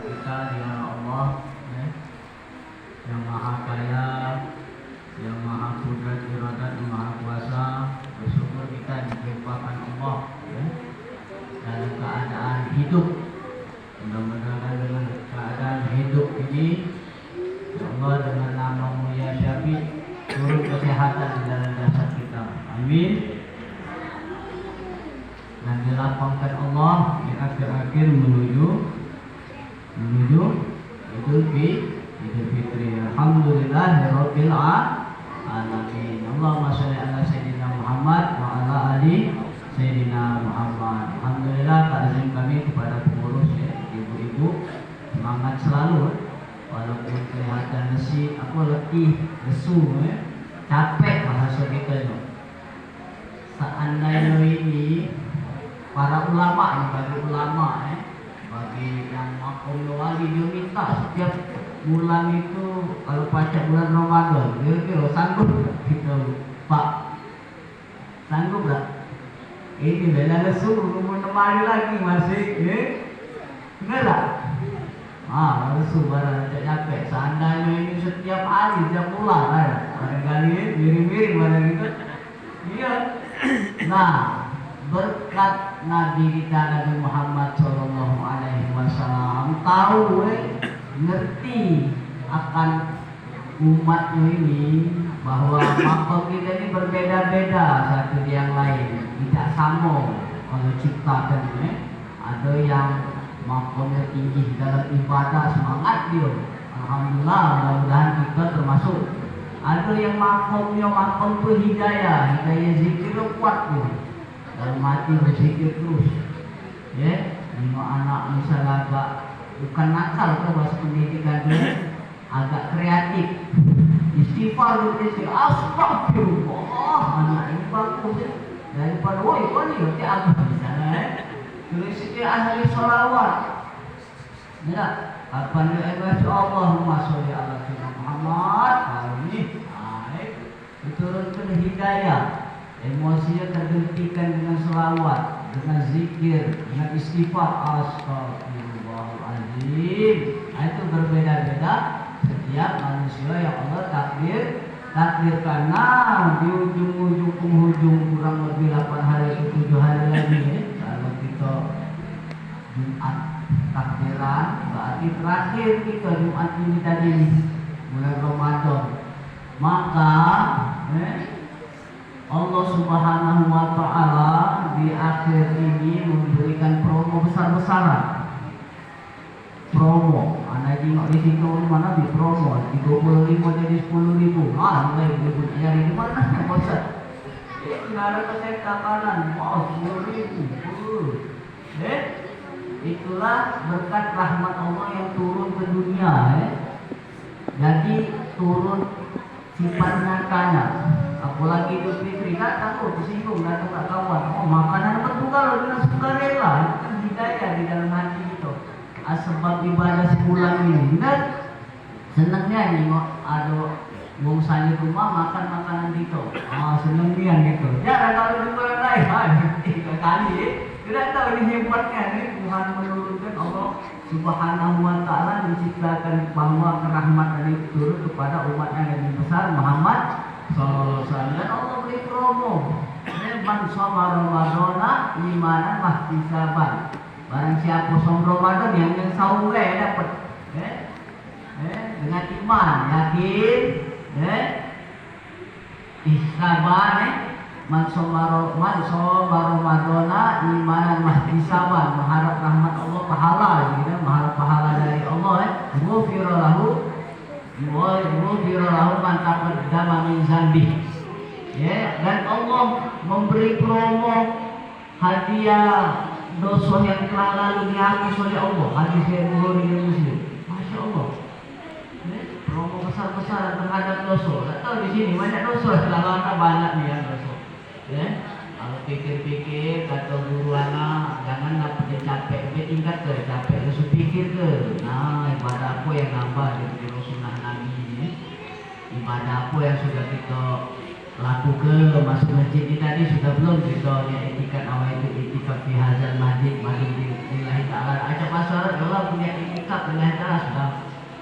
kita dia Allah ya, yang maha kaya, yang maha kudrat iradat, yang maha kuasa. Bersyukur kita dilimpahkan Allah ya, dalam keadaan hidup. Mudah-mudahan dengan keadaan hidup ini ya Allah, dengan nama-Mu ya Syafi, turun kesehatan di dalam jasad kita. Amin. Dan dilapangkan Allah di akhir-akhir menuju Idul Fitri. Alhamdulillahirabbil alamin. Allahumma shalli ala sayyidina Muhammad wa ala ali sayyidina Muhammad. Alhamdulillah, takzim kami kepada pengurus ya, ibu-ibu, semangat selalu walaupun kelihatan letih, lesu ya, capek bahasa kita itu. Seandainya ini para ulama, bagi ulama bagi yang makom wali, dia minta setiap bulan itu kalau baca bulan Ramadan, kira-kira sanggup kita Pak? Sanggup tak? Ini bela lesu, menemani lagi masih, enggak lah? Lesu barang capek. Seandainya ini setiap hari, setiap bulan, barangkali miring-miring barang itu. Iya. Nah, berkat Nabi kita Nabi Muhammad SAW tahu ngerti akan umat ini bahwa makom kita ini berbeda-beda satu yang lain, tidak sama. Kalau ciptakan ada yang makomnya tinggi dalam ibadah, semangat dia, alhamdulillah, mudah-mudahan kita termasuk. Ada yang makom tuh hidayah zikir kuat tuh, dalam hati berzikir terus ya. Lima anak misalnya agak bukan nakal ke bahasa pendidikan dia, agak kreatif, istighfar gitu, astagfirullah, anak ini bagus ya, daripada woi kau ni nanti agak misalnya tulis sikit ahli sholawat ya, apa ni Allahumma sholli ala sayyidina Muhammad, ini diturunkan hidayah, emosinya terhentikan dengan selawat, dengan zikir, dengan istighfar, astagfirullahaladzim. Itu berbeda-beda setiap manusia yang Allah takdirkan. Nah, di ujung penghujung kurang lebih 8 hari atau 7 hari lagi kalau kita Jumat takdiran, berarti terakhir kita Jumat ini tadi bulan Ramadan. Maka Allah Subhanahu wa Ta'ala di akhir ini memberikan promo besar-besaran. Promo, anak jengok di situ mana di promo 35 jadi 10.000. Mulai berikut nyari di mana ya bosan? Nggak ada kesehatan kanan, wow 10.000. Itulah berkat rahmat Allah yang turun ke dunia. Jadi turun sifat nyatanya. Apalagi Idul Fitri, kan takut tersinggung, datang tak kawan. Makanan betul kalau dengan sukarela, itu kan hidayah di dalam hati itu. Sebab ibadah sebulan ini, dan senangnya nih ada wong sani rumah makan makanan gitu. Senangnya gitu. Ya kalau di bulan lain, 3 kali, tidak tahu ini hebatnya nih Tuhan menurunkan. Allah Subhanahu wa Ta'ala menciptakan bahwa kerahmatan itu turun kepada umatnya yang besar Muhammad SAW. Dan Allah beri promo, man shoma Ramadana imanan mahtisaban. Barang siapa som Ramadan yang saum dapat dengan iman, yakin, ihsaban, man shoma Ramadana imanan mahtisaban, mengharap rahmat Allah, pahala gitu, mengharap pahala dari Allah. Ghufira lahu man taqaddama min dzambi. Dan Allah memberi promo hadiah dosa yang telah lalu dihapus oleh Allah. Hadis yang Bukhari dan Muslim. Masya Allah. Promo besar-besaran terhadap dosa. Tak tahu di sini banyak dosa, selama banyak nih yang dosa. Kalau pikir-pikir kata guru anak, jangan dapat capek, dia tingkat ke capek, terus pikir ke. Nah, ibadah apa yang nambah di sunnah Nabi ini? Ibadah apa yang sudah kita laku ke masuk masjid ini tadi sudah belum kita yang etikat awal itu etikat fi hadzal masjid lillahi ta'ala. Ajak masyarakat Allah punya etikat lillahi ta'ala sudah.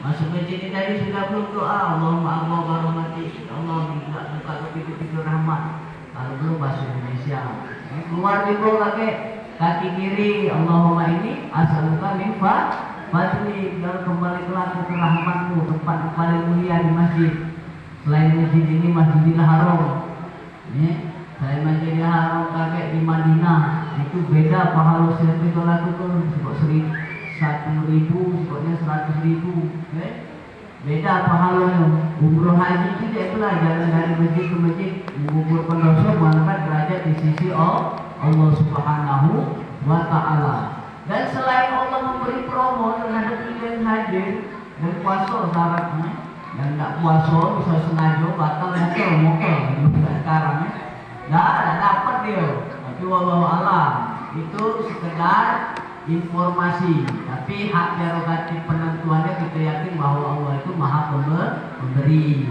Masuk masjid ini tadi sudah belum doa Allahumma Allah warahmati Allah minta buka pintu-pintu rahmat. Kalau belum bahasa Indonesia. Keluar di bawah kaki kiri Allahumma ini as'aluka min fadli. Kalau kembali ke rahmatmu tempat paling mulia di masjid. Selain masjid ini Masjidil Haram. Selain Masjidil Haram kakek di Madinah itu beda pahala setiap laku tuh sebab 1.000 sebabnya 100.000. Beda pahalanya. Umroh haji itu dia pula jalan dari masjid ke masjid mengumpulkan dosa mengangkat derajat di sisi Allah Subhanahu wa Ta'ala. Dan selain Allah memberi promo terhadap yang hadir dan puasa syaratnya, yang tidak puasa bisa sengaja batal mokel sekarang ya. Nggak dapat dia. Tapi wallahu alam itu sekedar informasi. Tapi hak prerogatif penentuannya kita yakin bahwa Allah itu maha pemberi,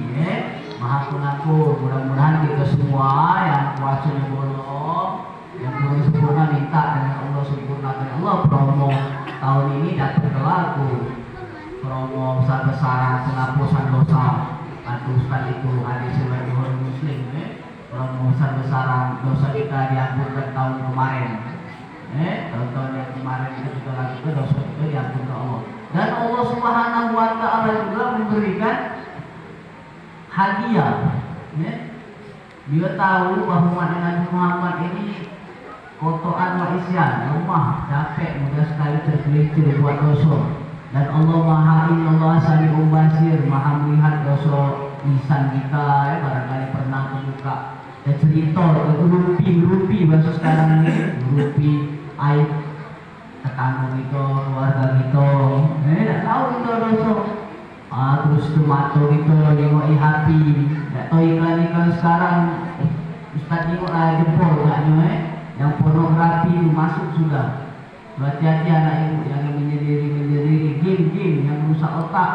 maha pengatur. Mudah-mudahan kita semua yang puasanya bolong, yang belum sempurna minta dengan Allah sempurnakan. Allah promo tahun ini dapat kelaku. Promo besar-besaran penghapusan dosa. Atau Ustaz itu hadis riwayat Bukhari Muslim. Promo besar-besaran dosa kita diampunkan tahun kemarin. Tahun-tahun yang kemarin kita juga lakukan dosa kita diampunkan Allah. Dan Allah Subhanahu wa Ta'ala juga memberikan hadiah. Dia tahu bahwa Nabi Muhammad ini kotoran wa isyan, lemah, capek, mudah sekali tergelincir buat dosa. Dan Allah Maha Inallah Sami'un Basir, Maha melihat dosa lisan kita. Barangkali pernah membuka dan cerita rupi bahasa sekarang ini, rupi aib tetangga kita, keluarga kita. Tak tahu kita dosa. Terus tomato kita tengok hati. Tak tahu iklan-iklan sekarang. Ustaz tengok lah jempol katnya yang pornografi itu masuk sudah. Hati-hati anak ibu yang menyendiri game yang rusak otak.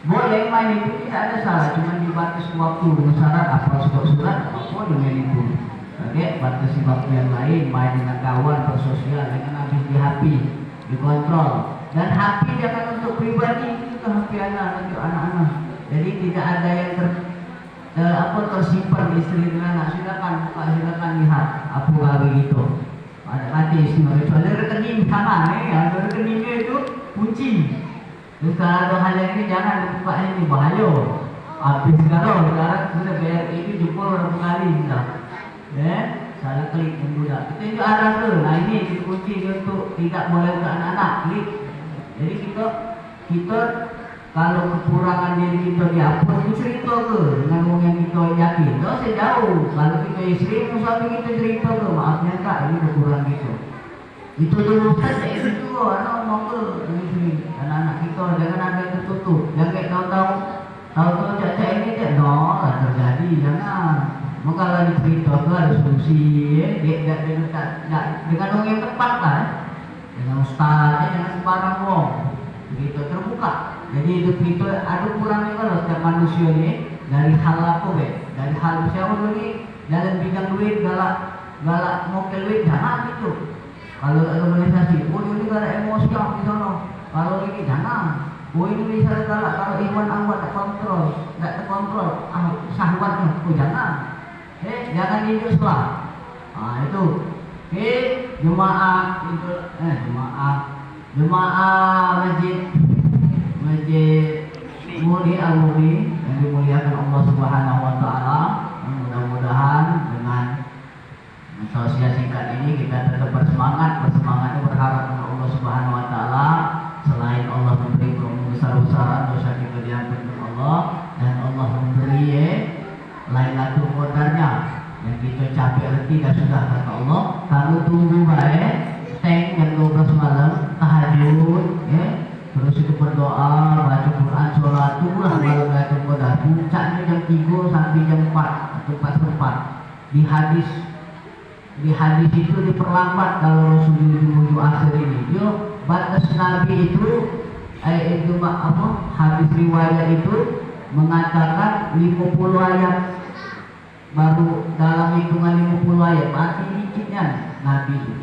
Boleh main itu tidak ada salah, cuma dibatasi waktu dengan syarat apa surat apa dengan itu. Oke, batasi waktu yang lain, main dengan kawan, bersosial, jangan habis di HP, dikontrol. Dan HP jangan untuk pribadi, itu HP anak untuk anak-anak. Jadi tidak ada yang tersimpan di istri dan anak. Silakan lihat apa lagi gitu. Ada hati istimewa itu ada rekening sama ada rekeningnya itu kunci. Terus kalau ada hal yang ini jangan dibuka ini bahaya. Habis kalau sekarang sudah bayar ini jempol berapa kali sudah. Salah klik mudah. Kita juga ada tuh. Nah ini kunci untuk tidak boleh untuk anak-anak klik. Jadi kita kalau kekurangan diri kita dihapus itu cerita ke dengan orang yang kita yakin. Tidak usah jauh. Kalau kita istri, suami kita cerita ke maafnya kak ini kekurangan kita. Itu dulu saja itu anak ngomong ke istri anak-anak kita jangan ada yang tertutup. Jangan kayak tahu cak ini cak no terjadi jangan. Maka kalau cerita ke ada solusi dengan orang yang tepat lah. Dengan ustaz jangan sembarang ngomong. Begitu terbuka. Jadi hidup itu ada kurangnya kalau setiap manusia ini dari hal apa dari hal siapa ini dalam bidang duit galak mau ke duit jangan gitu. Kalau organisasi, ini galak emosi di sana. Kalau ini jangan. Ini bisa galak kalau iman awak tak terkontrol, syahwatnya, jangan. Jangan hidup setelah. Itu. Jemaah masjid Muli yang dimuliakan Allah Subhanahu wa Ta'ala. Mudah-mudahan dengan sosial singkat ini kita tetap bersemangat berharap dengan Allah Subhanahu wa Ta'ala. Selain Allah memberi promo besar-besaran dosa kita diampuni Allah, dan Allah memberi Lailatul Qadarnya yang kita capek letih dan sudah kata Allah. Kalau tunggu baik tank jam 12 malam tahajud terus itu berdoa, baca Quran, sholat, tunggulah malam Lailatul Qadar. Puncaknya jam 3 sampai jam 4 atau 4 di hadis itu diperlambat kalau Rasulullah menuju akhir ini. Dia batas Nabi itu hadis riwayat itu mengatakan 50 ayat baru dalam hitungan 50 ayat mati dikitnya Nabi itu.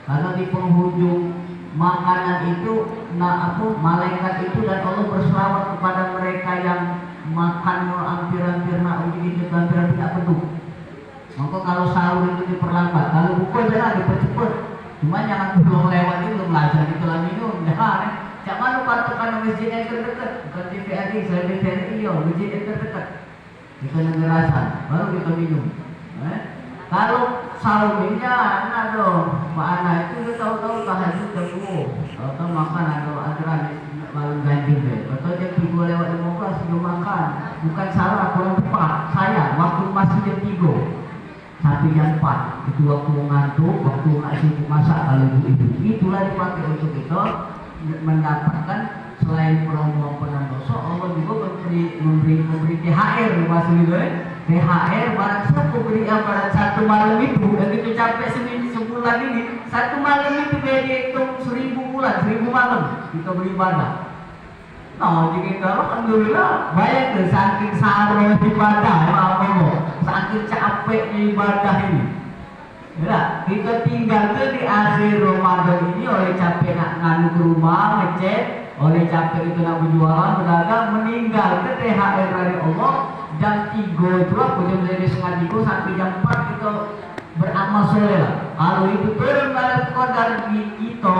Karena di penghujung makanan itu malaikat itu dan Allah berselawat kepada mereka yang makan hampir-hampir itu hampir tidak penuh. Maka kalau sahur itu diperlambat, kalau buka jangan dipercepat. Cuma jangan belum lewat itu belum lazim itu lah minum jangan. Jangan lupa tekan masjid yang terdekat, bukan TVRI, saya TVRI masjid yang terdekat. Kita ngerasakan, baru kita minum. Kalau sahurnya anak dong, Pak anak itu udah tahu-tahu tahajud terus, tahu makan atau aturan malam ganjil deh. Atau dia tiga lewat 15 belum makan, bukan salah kurang tepat. Saya waktu masih jam 3 sampai jam 4 itu waktu ngantuk, waktu nggak sibuk masak kalau ibu itulah dipakai untuk kita mendapatkan selain promo penamdoso, Allah juga memberi THR masuk itu THR barang siapa beri barang satu malam itu dan itu capek sebulan ini satu malam itu dia hitung 1000 bulan 1000 malam kita beribadah. Nah jadi kita alhamdulillah banyak tuh saking sarung ibadah saking capeknya ibadah ini. Ya, kita tinggal tuh di akhir Ramadan ini oleh capek nak nganu ke rumah ngecek, oleh capek itu nak berjualan berdagang meninggal ke THR dari Allah jam 3 itu aku jam dari setengah 3 sampai jam 4 kita beramal soleh lah. Kalau itu turun dalam kodar kita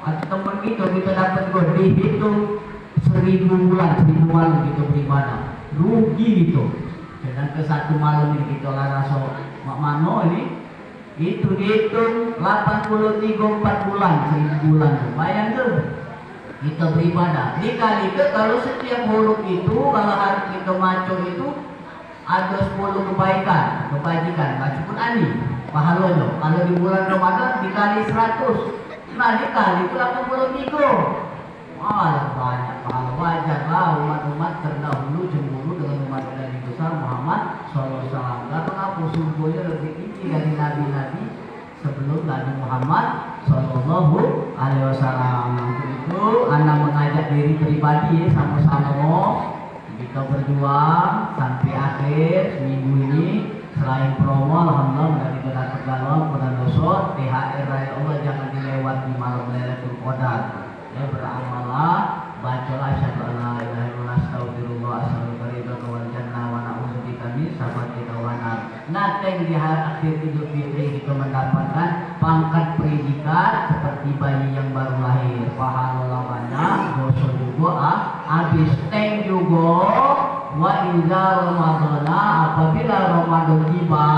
atau teman kita dapat gue dihitung 1000 bulan 1000 malam kita beribadah rugi gitu. Dan ke satu malam ini kita lah rasa mak mano ini itu dihitung 83 4 bulan 1000 bulan bayang tuh kita beribadah dikali ke kalau setiap huruf itu kalau hari kita maco itu ada 10 kebajikan baca Quran nih pahalanya kalau di bulan Ramadan dikali 100 nah dikali itu 83 banyak pahala wajar lah umat-umat terdahulu cemburu dengan umat Nabi besar Muhammad SAW. Karena apa sungguhnya lebih tinggi dari nabi-nabi sebelum Nabi Muhammad SAW. Untuk itu, Anda mengajak diri pribadi sama-sama kita berjuang sampai akhir minggu ini. Selain promo, alhamdulillah dari kita dalam bulan dosa THR Raya Allah jangan dilewati malam Lailatul Qadar. Ya beramalah bacalah asyhadu an la ilaha illallah astaghfirullah astaghfirullah wal jannah wa na'udzubika min syarri wa nar. Nanti di akhir Idul Fitri kita mendapatkan pangkat predikat seperti bayi yang baru lahir. Pahala banyak, dosa juga habis teng juga. Wa idza ramadana apabila Ramadan tiba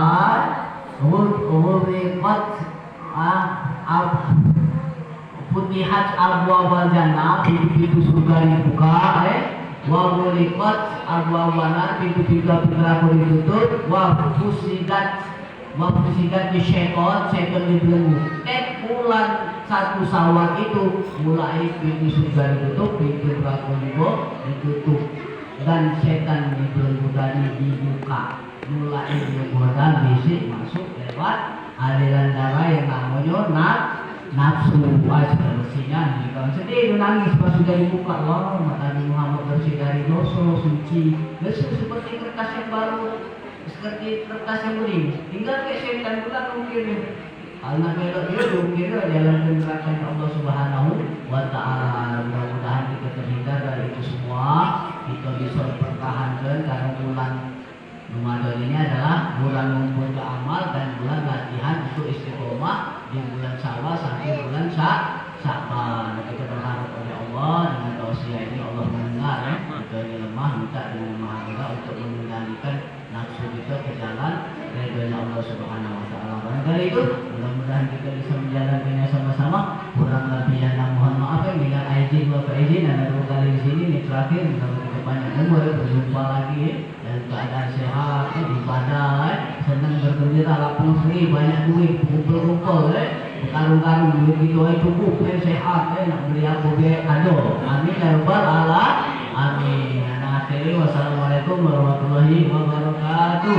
Futihat abwaabal jannah, pintu-pintu surga dibuka, wa ghuliqat abwaabun nar, pintu-pintu neraka ditutup, wa fusidat di syaitan dibelenggu. Bulan 1 Syawal itu mulai pintu surga ditutup, pintu neraka juga ditutup dan setan dibelenggu dan dibuka. Mulai digoda bisik masuk lewat aliran darah yang namanya nafsu bersihnya kalau sedih nangis pas sudah dibuka Allah mata Muhammad bersih dari dosa suci bersih seperti kertas yang baru seperti kertas yang bening tinggal ke setan pula mungkin karena belok dia mungkin dalam neraka Allah Subhanahu wa Ta'ala. Mudah-mudahan kita terhindar dari itu semua, kita bisa pertahankan karena bulan Ramadan ini adalah bulan mengumpulkan amal dan bulan latihan untuk istiqomah di bulan Syawal sampai bulan Sya'ban. Kita berharap oleh Allah dengan tausiah ini Allah mendengar kita ini lemah minta dengan Maha Esa untuk mengendalikan nafsu kita ke jalan ridhonya Allah Subhanahu wa Ta'ala. Dari itu mudah-mudahan kita bisa menjalankannya sama-sama. Kurang lebihnya mohon maaf ya, bila izin wa faizin ada 2 kali di sini ini terakhir mudah-mudahan kita banyak umur berjumpa lagi dan keadaan sehat ibadah senang bergembira lapang seri banyak duit kumpul-kumpul karung-karung duit itu cukup sehat nak beli apa ado amin ya rabbal alamin. Amin. Wassalamualaikum warahmatullahi wabarakatuh.